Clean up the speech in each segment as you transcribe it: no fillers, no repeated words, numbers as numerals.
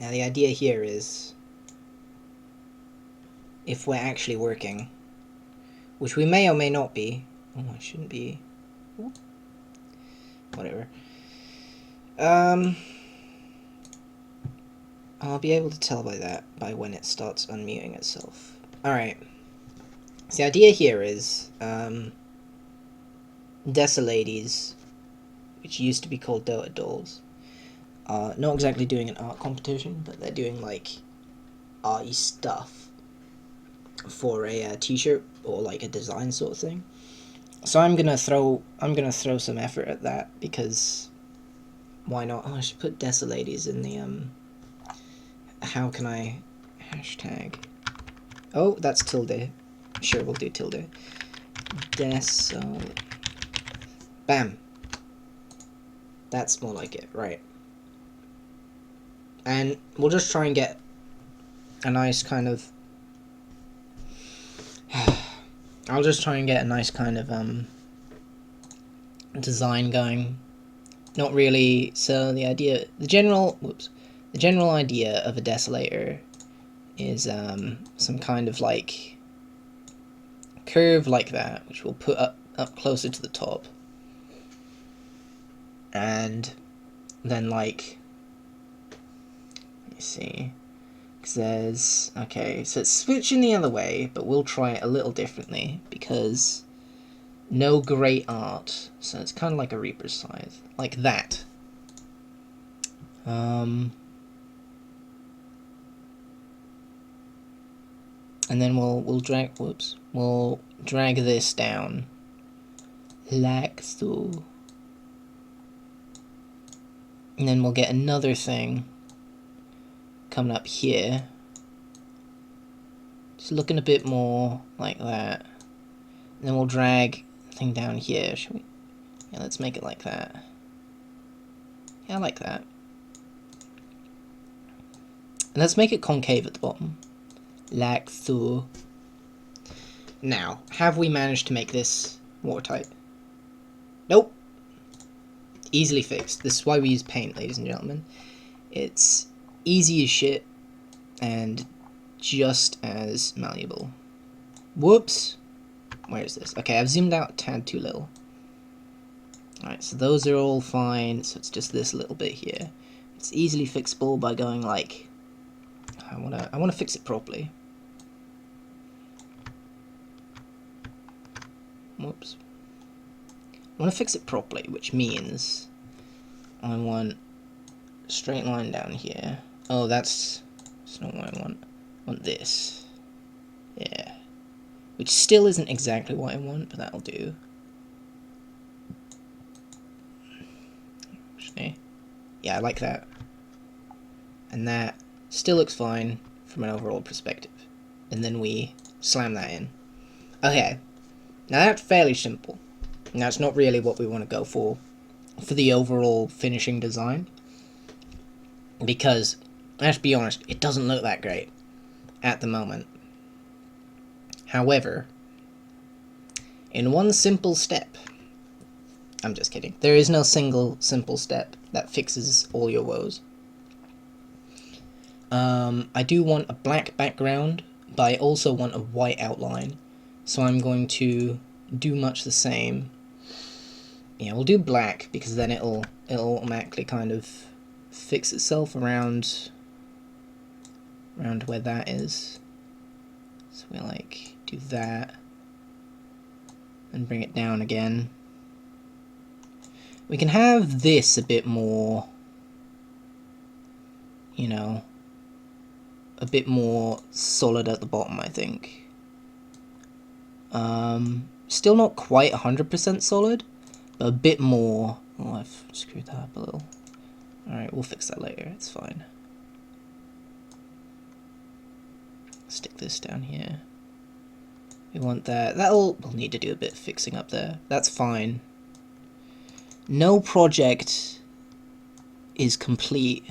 Now the idea here is, if we're actually working, which we may or may not be. Oh, I shouldn't be. Whatever. I'll be able to tell by that, by when it starts unmuting itself. Alright. So the idea here is, Desolades, which used to be called Dota Dolls, are not exactly doing an art competition, but they're doing, like, arty stuff for a t-shirt or like a design sort of thing. So I'm gonna throw some effort at that, because why not? Oh, I should put Desolades in the how can I hashtag? Oh, that's tilde. Sure, we'll do tilde. Desol. Bam. That's more like it, right? And we'll just try and get a nice kind of. I'll just try and get a nice kind of design going. Not really. So the general idea of a desolator is some kind of like curve like that, which we'll put up closer to the top, and then like, let me see. There's, okay, so it's switching the other way, but we'll try it a little differently, because no great art, so it's kind of like a Reaper's Scythe, like that. And then we'll drag this down, like so. And then we'll get another thing coming up here, just looking a bit more like that, and then we'll drag the thing down here. Should we? Yeah, let's make it like that. Yeah, I like that. And let's make it concave at the bottom, like so. Now, have we managed to make this watertight? Nope. Easily fixed. This is why we use paint, ladies and gentlemen. It's easy as shit, and just as malleable. Whoops! Where is this? Okay, I've zoomed out a tad too little. Alright, so those are all fine, so it's just this little bit here. It's easily fixable by going like... I wanna fix it properly. Whoops. I wanna fix it properly, which means I want a straight line down here. Oh, that's not what I want. I want this. Yeah. Which still isn't exactly what I want, but that'll do. Actually, yeah, I like that. And that still looks fine from an overall perspective. And then we slam that in. Okay. Now that's fairly simple. Now it's not really what we want to go for the overall finishing design. Because, let's be honest, it doesn't look that great at the moment. However, in one simple step, I'm just kidding, there is no single simple step that fixes all your woes. I do want a black background, but I also want a white outline, so I'm going to do much the same. Yeah, we'll do black, because then it'll automatically kind of fix itself around where that is. So we like do that and bring it down again. We can have this a bit more, you know, a bit more solid at the bottom, I think. Still not quite 100% solid, but a bit more. Oh, I've screwed that up a little. Alright, we'll fix that later, it's fine. Stick this down here. We want that. We'll need to do a bit of fixing up there. That's fine. No project is complete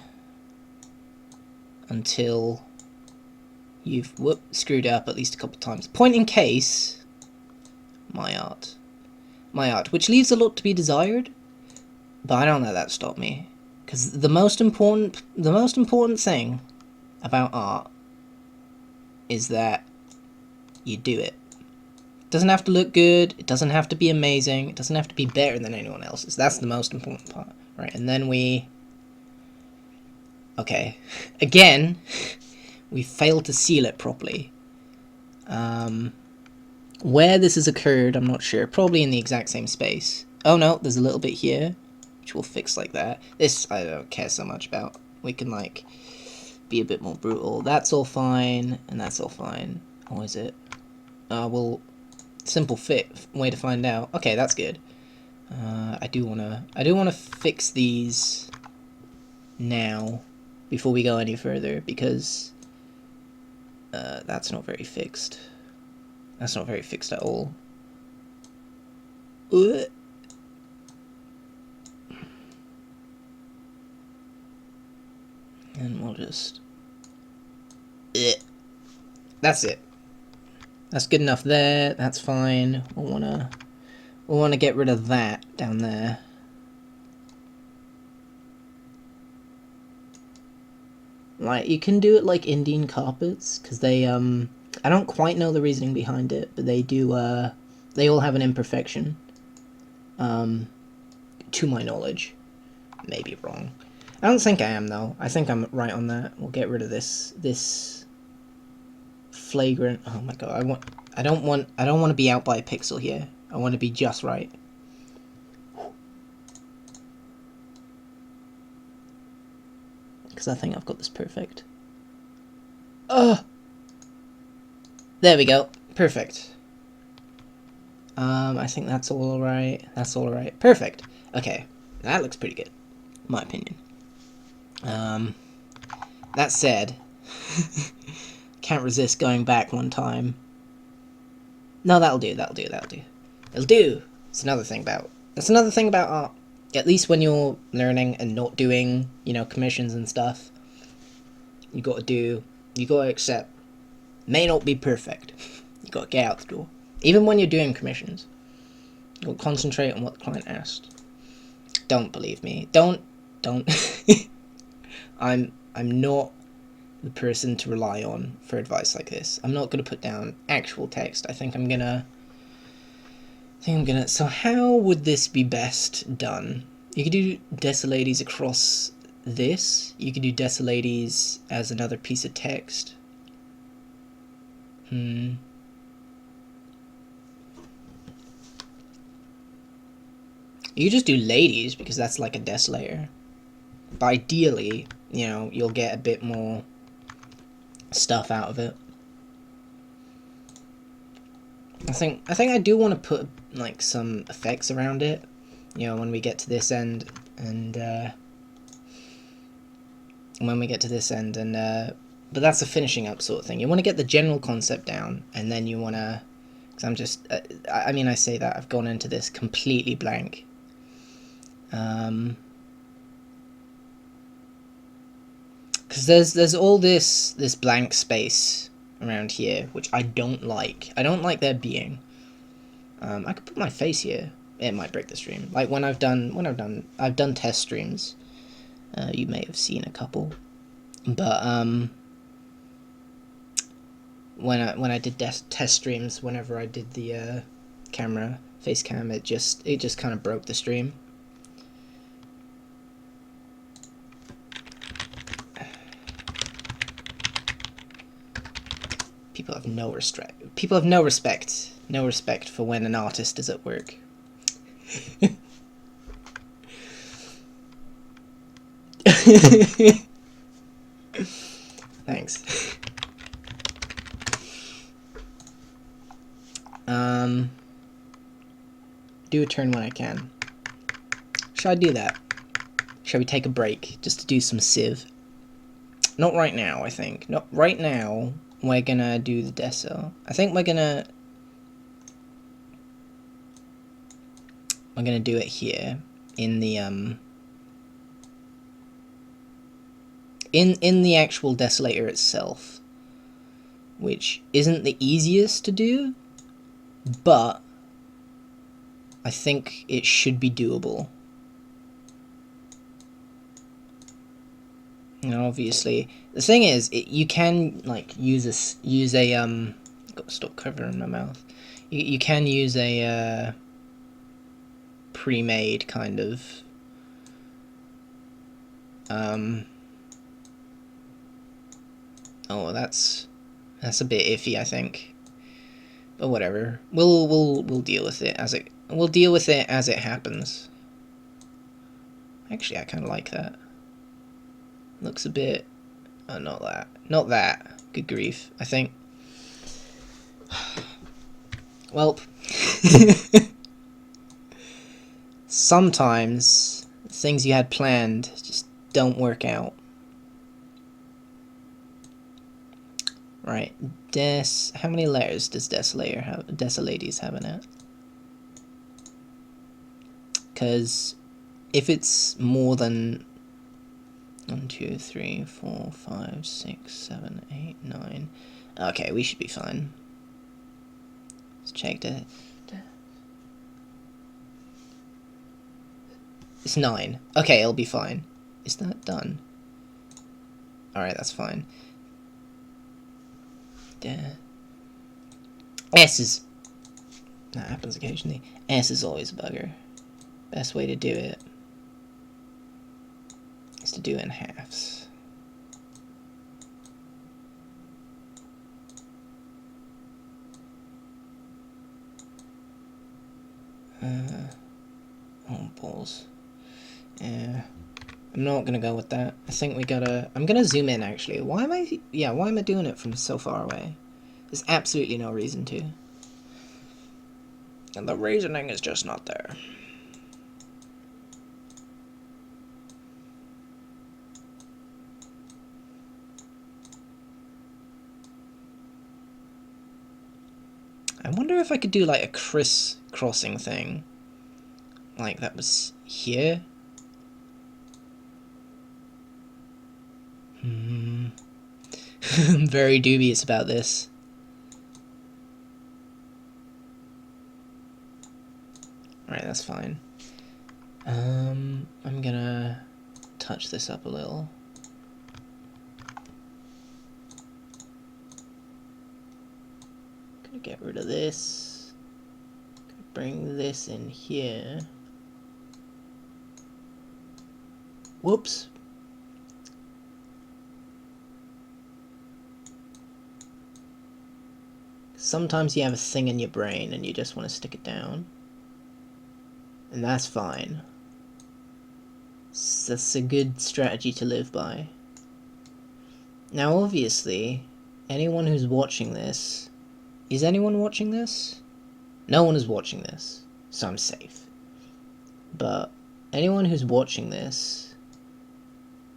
until you've screwed up at least a couple times. Point in case, my art, which leaves a lot to be desired, but I don't let that stop me, Because the most important thing about art is that you do it. It doesn't have to look good, it doesn't have to be amazing, it doesn't have to be better than anyone else's. That's the most important part. Right, and then we... Okay. Again, we failed to seal it properly. Where this has occurred, I'm not sure. Probably in the exact same space. Oh no, there's a little bit here, which we'll fix like that. This I don't care so much about. We can, like, be a bit more brutal. That's all fine, and that's all fine. Or is it? Well, simple way to find out. Okay, that's good. I do wanna fix these now before we go any further, because that's not very fixed. That's not very fixed at all. And we'll just... That's it. That's good enough there. That's fine. We'll wanna get rid of that down there. Like, you can do it like Indian carpets, because they I don't quite know the reasoning behind it, but they do, they all have an imperfection. To my knowledge. Maybe wrong. I don't think I am, though. I think I'm right on that. We'll get rid of this flagrant... Oh my god, I don't want to be out by a pixel here. I want to be just right. Because I think I've got this perfect. Oh! There we go. Perfect. I think that's all alright. That's all alright. Perfect. Okay. That looks pretty good. In my opinion. That said, can't resist going back one time. No, that'll do. It'll do. It's another thing about art. At least when you're learning and not doing, you know, commissions and stuff, you gotta accept. May not be perfect. You gotta get out the door. Even when you're doing commissions, you gotta concentrate on what the client asked. Don't believe me. Don't. I'm not the person to rely on for advice like this. I'm not gonna put down actual text. I think I'm gonna. So how would this be best done? You could do Desolades across this. You could do Desolades as another piece of text. You just do ladies, because that's like a desolator. But ideally, you know, you'll get a bit more stuff out of it. I think I do want to put, like, some effects around it, you know, when we get to this end, and but that's a finishing up sort of thing. You want to get the general concept down, and then you want to, because I'm just, I mean, I say that, I've gone into this completely blank. Because there's all this blank space around here, which I don't like. I don't like there being. I could put my face here. It might break the stream. Like I've done test streams. You may have seen a couple, but when I did test streams, whenever I did the face cam, it just kind of broke the stream. People have no respect. No respect for when an artist is at work. Thanks. Do a turn when I can. Shall I do that? Shall we take a break just to do some civ? Not right now, I think. Not right now. We're gonna do the deso. I think we're gonna do it here in the in the actual desolator itself, which isn't the easiest to do, but I think it should be doable. And obviously, the thing is, you can like use a got to stop covering my mouth. You can use a pre-made kind of oh, that's a bit iffy, I think. But whatever. We'll deal with it as it happens. Actually, I kind of like that. Looks a bit. Oh, not that. Not that. Good grief. I think. Well. Sometimes things you had planned just don't work out. Right. How many layers does Desolades have in it? Because if it's more than 1, 2, 3, 4, 5, 6, 7, 8, 9. Okay, we should be fine. Let's check that. It's 9. Okay, it'll be fine. Is that done? Alright, that's fine. S is... That happens occasionally. S is always a bugger. Best way to do it is to do it in halves. Oh, balls. Yeah. I'm not gonna go with that. I think we gotta... I'm gonna zoom in, actually. Why am I doing it from so far away? There's absolutely no reason to. And the reasoning is just not there. I wonder if I could do like a criss-crossing thing. Like that was here. I'm very dubious about this. Alright, that's fine. I'm gonna touch this up a little. Gonna get rid of this. Gonna bring this in here. Whoops. Sometimes you have a thing in your brain and you just want to stick it down. And that's fine. That's a good strategy to live by. Now obviously, anyone who's watching this... Is anyone watching this? No one is watching this, so I'm safe. But anyone who's watching this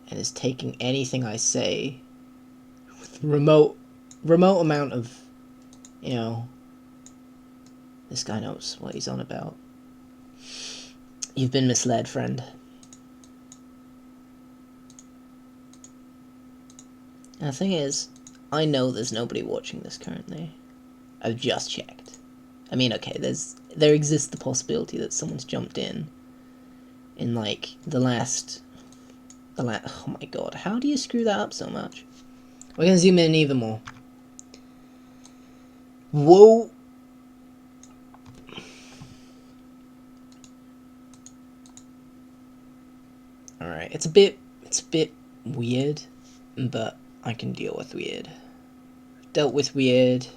and is taking anything I say with remote amount of, you know, this guy knows what he's on about. You've been misled, friend. And the thing is, I know there's nobody watching this currently. I've just checked. I mean, okay, there exists the possibility that someone's jumped in like the last oh my god, how do you screw that up so much? We're gonna zoom in even more. Whoa. Alright, it's a bit weird, but I can deal with weird. Dealt with weird.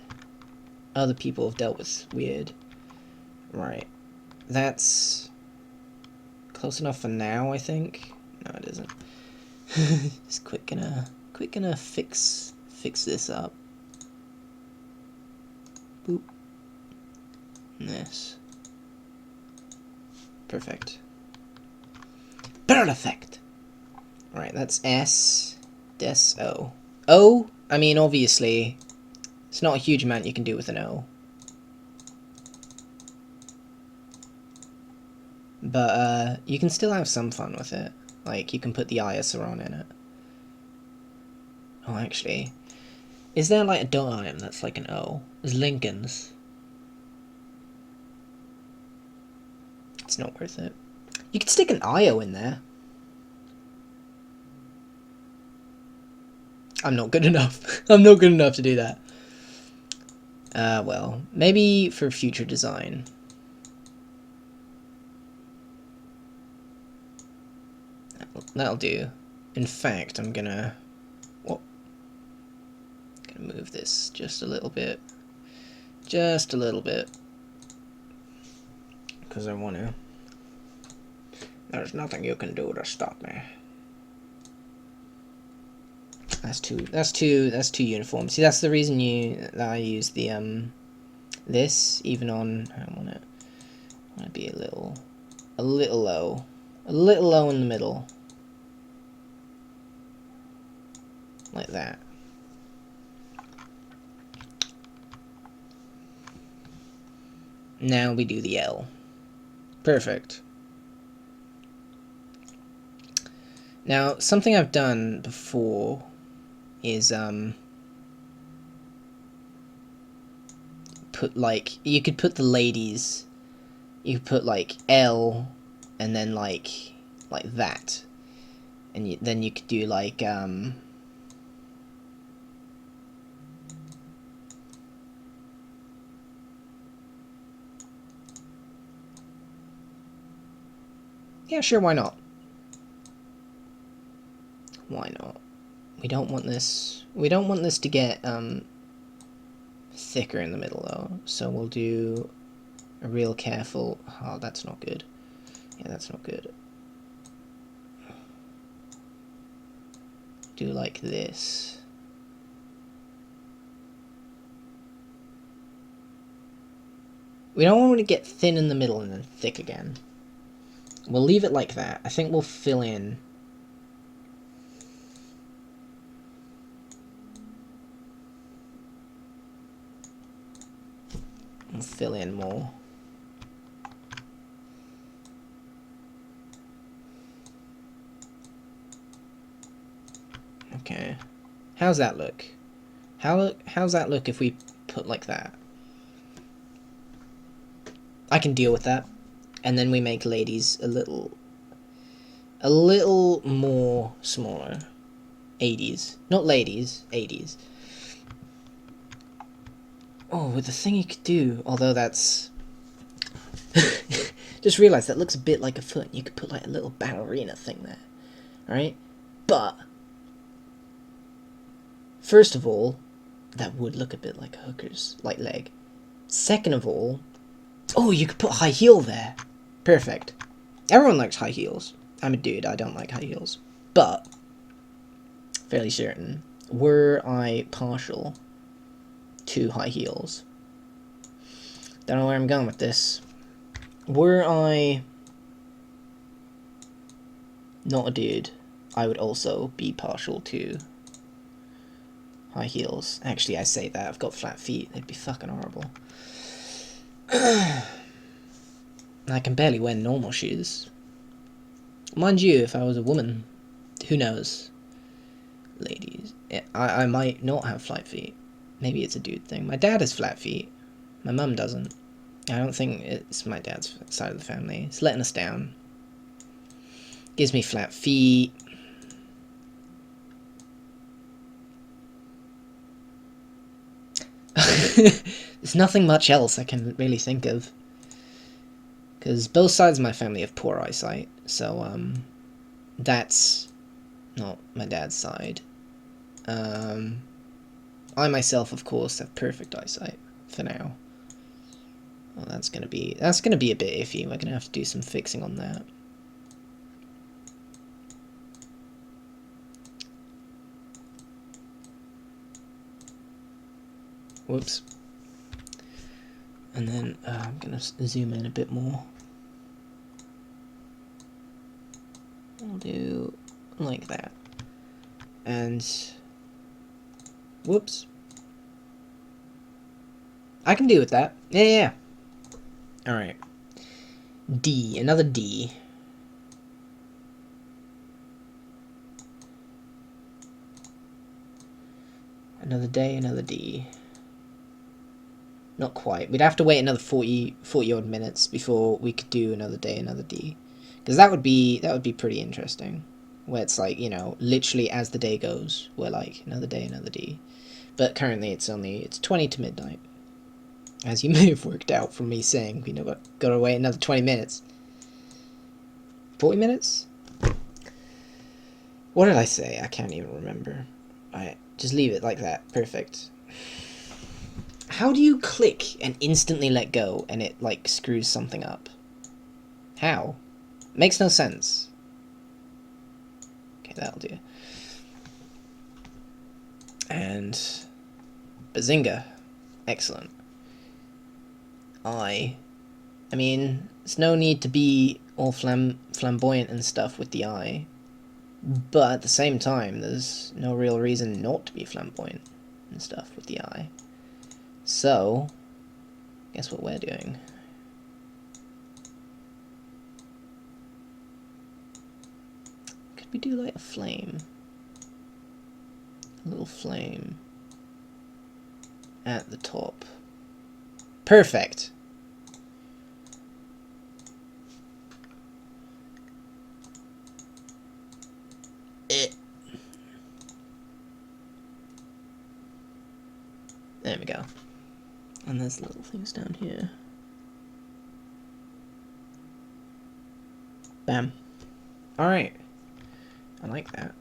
Other people have dealt with weird. Right. That's close enough for now, I think. No, it isn't. Just quick gonna fix this up. Boop. And this. Perfect. Perfect. Right, that's S. Des O. O, I mean, obviously, it's not a huge amount you can do with an O. But, you can still have some fun with it. Like, you can put the Iaceron in it. Oh, actually, is there, like, a Dota item that's like an O? There's Lincoln's. It's not worth it. You could stick an IO in there. I'm not good enough. I'm not good enough to do that. Well, maybe for future design. That'll do. In fact, I'm gonna move this just a little bit. Just a little bit. Because I want to. There's nothing you can do to stop me. That's too uniform. See, that's the reason that I use the this even on. I want to be a little low, in the middle, like that. Now we do the L. Perfect. Now, something I've done before is put like, you could put the ladies, you could put like L and then like that, and then you could do like yeah, sure, why not? Why not? We don't want this to get thicker in the middle though, so we'll do a real careful. Oh, that's not good. Yeah, that's not good. Do like this. We don't want it to get thin in the middle and then thick again. We'll leave it like that. I think we'll fill in. We'll fill in more. Okay. How's that look? How's that look if we put like that? I can deal with that. And then we make ladies a little more smaller. 80s. Not ladies, 80s. Oh, with the thing you could do, although that's... Just realised that looks a bit like a foot. You could put like a little ballerina thing there. Alright? But... First of all, that would look a bit like a hooker's leg. Second of all... Oh, you could put high heel there. Perfect. Everyone likes high heels. I'm a dude, I don't like high heels. But, fairly certain, were I partial to high heels, don't know where I'm going with this, were I not a dude, I would also be partial to high heels. Actually, I say that, I've got flat feet, they'd be fucking horrible. I can barely wear normal shoes. Mind you, if I was a woman, who knows? Ladies, I might not have flat feet. Maybe it's a dude thing. My dad has flat feet. My mum doesn't. I don't think it's my dad's side of the family. It's letting us down. Gives me flat feet. There's nothing much else I can really think of. Because both sides of my family have poor eyesight, so, that's not my dad's side. I myself, of course, have perfect eyesight, for now. Well, that's gonna be a bit iffy. We're gonna have to do some fixing on that. Whoops. And then, I'm gonna zoom in a bit more. I'll do like that. And whoops. I can deal with that. Yeah. Alright. D. Another D. Another day, another D. Not quite. We'd have to wait another 40 odd minutes before we could do another day, another D. Because that would be pretty interesting. where it's like, you know, literally as the day goes, we're like, another day, another D. But currently it's 20 to midnight. As you may have worked out from me saying, you know, gotta wait another 20 minutes. 40 minutes? What did I say? I can't even remember. Alright, just leave it like that. Perfect. How do you click and instantly let go and it, like, screws something up? How? Makes no sense. Okay, that'll do. And bazinga. Excellent. I mean, there's no need to be all flamboyant and stuff with the eye, but at the same time, there's no real reason not to be flamboyant and stuff with the eye. So, guess what we're doing? Could we do like a flame? A little flame at the top. Perfect! There we go. And there's little things down here. Bam. Alright. I like that.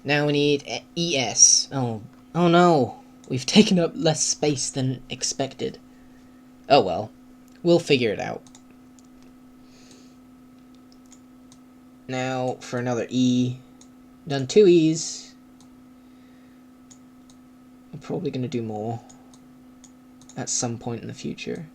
Now we need ES. Oh no! We've taken up less space than expected. Oh well. We'll figure it out. Now for another E. Done 2 E's. I'm probably going to do more at some point in the future.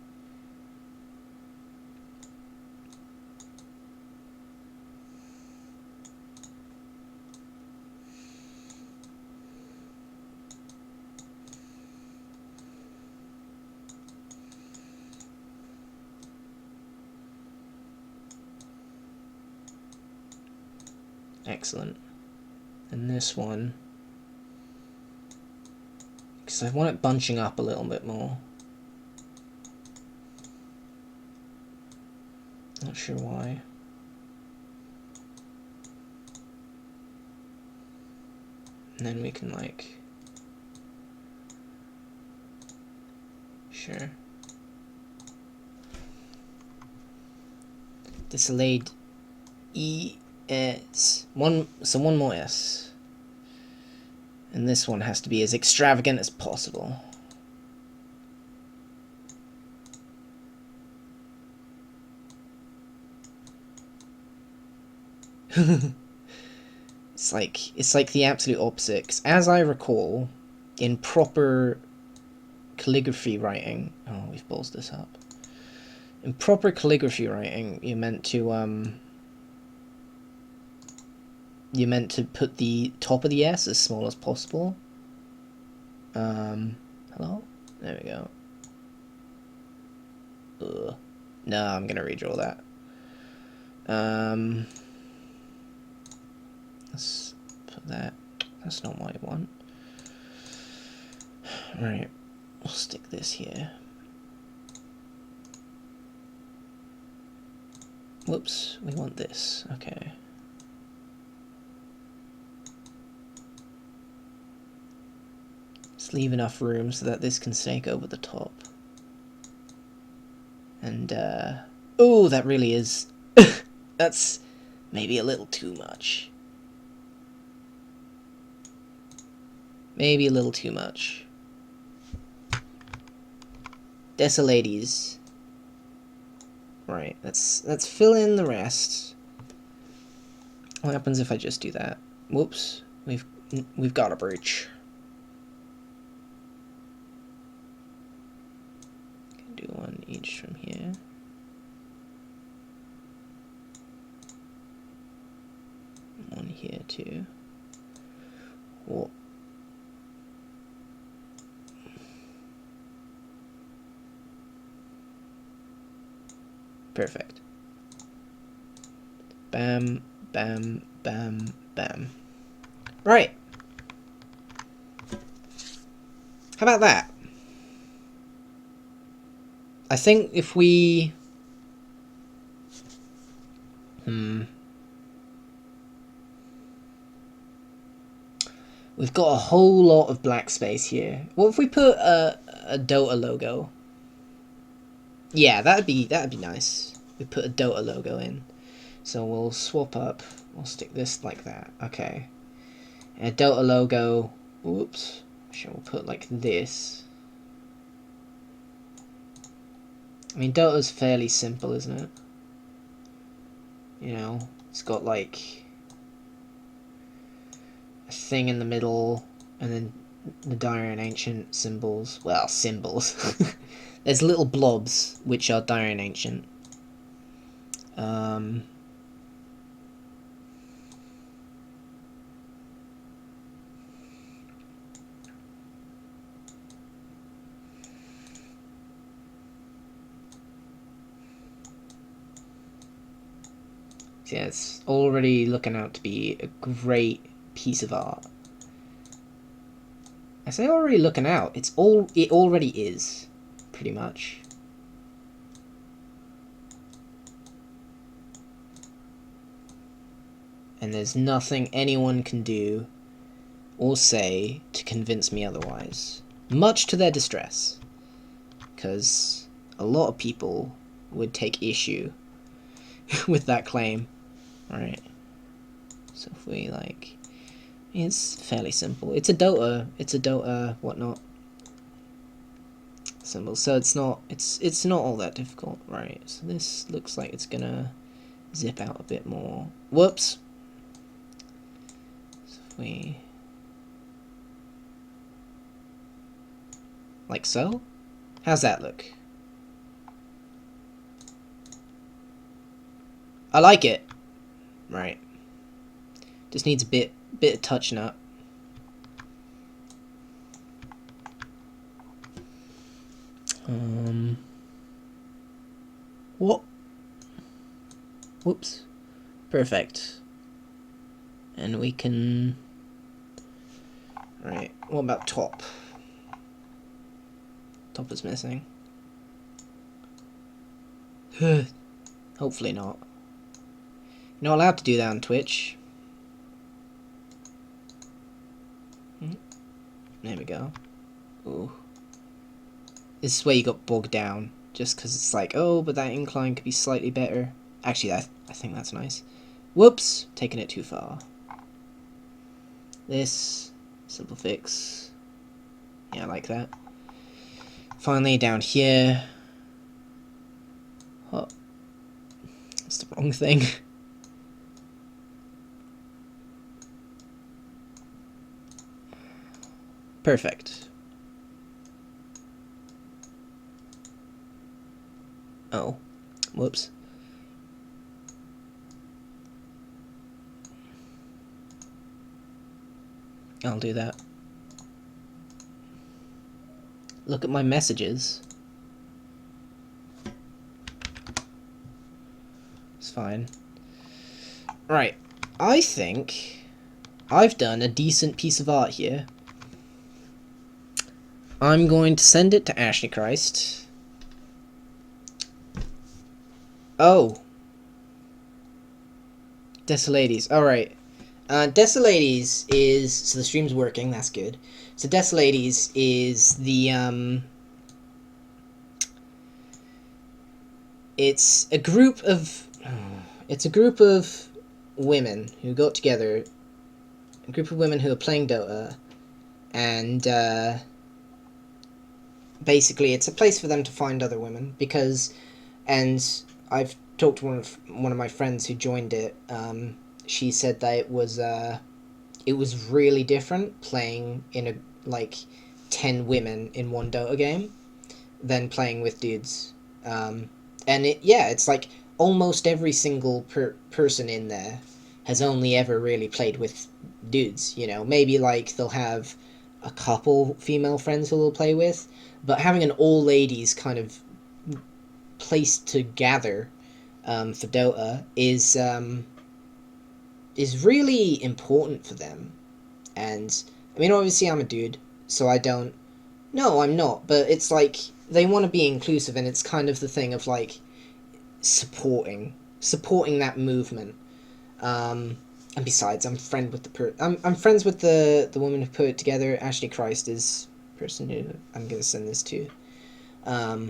Excellent. And this one, because I want it bunching up a little bit more. Not sure why. And then we can, like, sure. Delayed ES. One more S. And this one has to be as extravagant as possible. It's like the absolute opposite. 'Cause as I recall, in proper calligraphy writing, oh, we've ballsed this up. In proper calligraphy writing, you're meant to put the top of the S as small as possible. Hello? There we go. Ugh. No, I'm gonna redraw that. Let's put that. That's not what I want. Right. We'll stick this here. Whoops, we want this. Okay. Just leave enough room so that this can snake over the top. And, oh, that really is... That's maybe a little too much. Maybe a little too much. Desolades. Right, let's fill in the rest. What happens if I just do that? Whoops, we've got a breach. Can do one each from here. One here too. Whoa. Perfect. Bam, bam, bam, bam. Right. How about that? I think if we... We've got a whole lot of black space here. What if we put a Dota logo? Yeah, that'd be nice. We put a Dota logo in. So we'll swap up. We'll stick this like that. Okay. And a Dota logo. Oops. Shall we put like this? I mean, Dota's fairly simple, isn't it? You know, it's got like a thing in the middle, and then the dire and ancient symbols. Well, symbols. There's little blobs which are dire and ancient. Yeah, it's already looking out to be a great piece of art. I say already looking out. It already is, pretty much. And there's nothing anyone can do or say to convince me otherwise. Much to their distress. Because a lot of people would take issue with that claim. Right. So if we like, it's fairly simple. It's a Dota whatnot symbol. So it's not all that difficult, right? So this looks like it's gonna zip out a bit more. Whoops. So if we like so, how's that look? I like it. Right. Just needs a bit of touching up. What? Whoops. Perfect. And we can... Right. What about top? Top is missing. Hopefully not. You're not allowed to do that on Twitch. There we go. Ooh. This is where you got bogged down. Just because it's like, oh, but that incline could be slightly better. Actually, I think that's nice. Whoops! Taking it too far. This. Simple fix. Yeah, I like that. Finally, down here. Oh. That's the wrong thing. Perfect. Oh. Whoops. I'll do that. Look at my messages. It's fine. Right. I think I've done a decent piece of art here. I'm going to send it to Ashley Christ. Oh. Desolades. Alright. Desolades is... So the stream's working, that's good. So Desolades is the, It's a group of... It's a group of women who got together. A group of women who are playing Dota. And, basically, it's a place for them to find other women. Because... And I've talked to one of my friends who joined it. She said that it was really different playing in a, like, 10 women in one Dota game than playing with dudes. And it's like almost every single person in there has only ever really played with dudes, you know. Maybe, like, they'll have a couple female friends who they'll play with, but having an all-ladies kind of place to gather for Dota is really important for them. And, I mean, obviously I'm a dude, so I don't... No, I'm not, but it's like, they want to be inclusive, and it's kind of the thing of, like, supporting that movement. A And besides, I'm friend with I'm friends with the woman who put it together. Ashley Christ is the person who I'm gonna send this to. I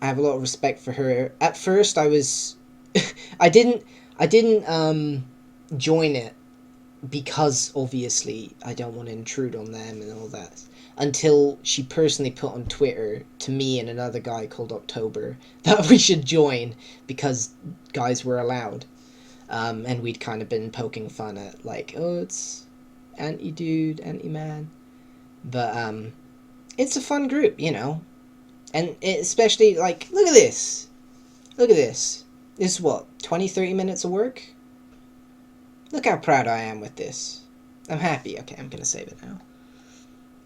have a lot of respect for her. At first, I was, I didn't join it because obviously I don't want to intrude on them and all that. Until she personally put on Twitter to me and another guy called October that we should join because guys were allowed. And we'd kind of been poking fun at, like, oh, it's anti-dude, anti-man. But, it's a fun group, you know. And especially, like, look at this. Look at this. This is what, 20, 30 minutes of work? Look how proud I am with this. I'm happy. Okay, I'm gonna save it now.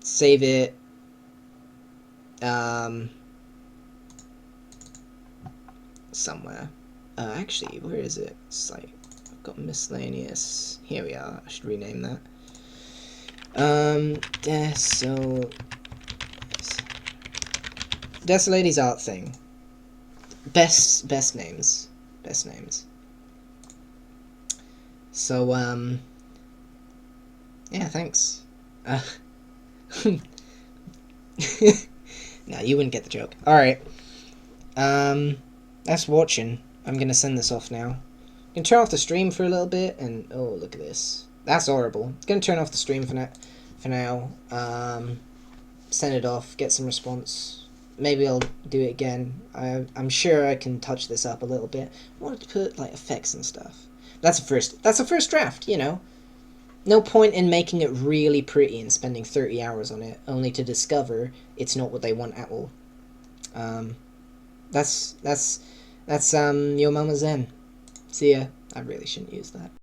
Save it. Somewhere. Actually, where is it? It's like, I've got miscellaneous. Here we are. I should rename that. Desolady's art thing. Best names. Best names. So, yeah, thanks. No, you wouldn't get the joke. Alright. That's watching. I'm gonna send this off now. I'm gonna turn off the stream for a little bit, and oh, look at this. That's horrible. I'm gonna turn off the stream for now. Send it off, get some response. Maybe I'll do it again. I'm sure I can touch this up a little bit. I wanted to put like effects and stuff. That's a first draft, you know. No point in making it really pretty and spending 30 hours on it, only to discover it's not what they want at all. That's your mama zen. See ya. I really shouldn't use that.